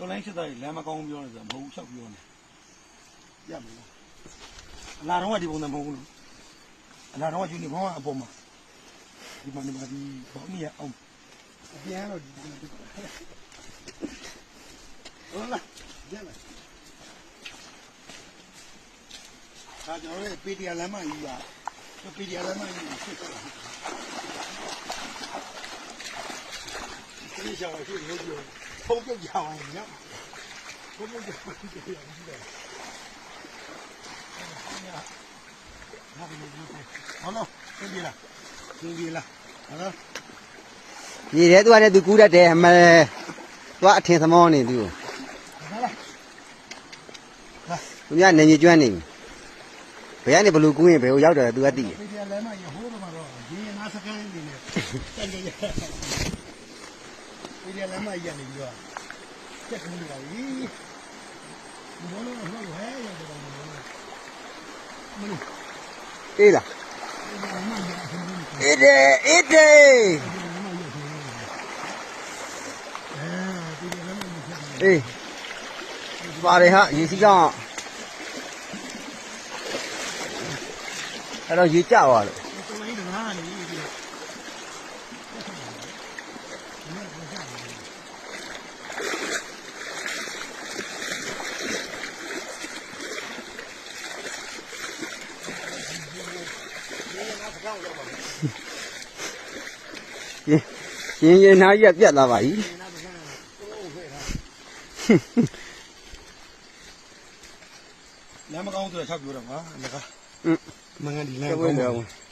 တော်လိုင်းချက်သားကြီးလမ်းမကောင်းပြောနေဆိုတာမဟုတ်ဘူးချက်ပြောနေရမလားအလားတော့ဒီပုံစံမဟုတ်ဘူးလို့အလားတော့ယူနီဖောင်းကအပေါ်မှာဒီမှာဒီဘောင်းမီရအောင်အပြန်တော့ဒီဟုတ်လားကြက်လားဒါကျွန်တော်တို့ပေတီယာလမ်းမကြီးပါပေတီယာလမ်းမကြီးကိုဖြစ်သွားတာဒီရှောင်းရှိလို့ပြောဖုံးပြုတ်ကြအောင်ညဖုံးပြုတ်ကြအောင်ဒီလိုရတယ်好了，兄弟了，兄弟了，好了。你这多呢，都顾着这么多听什么呢？都。好了，来，人家那你捐呢？不然你不录公园，不要着多低。这天来嘛也好了嘛，是吧？今天拿啥干的呢？干这个。这天来嘛也那个，这可能了，咦，你说那我还要这个吗？没有。对了。一对一对。哎，发的哈，也是这样。还能有价哇了。爷拿也别拿吧，咦。လမ်းမကောင်းဆိုတော့ချက်ပြောတော့ပါငါကမငန်းဒီလမ်း 这 ကော 为 င်းပါ 了。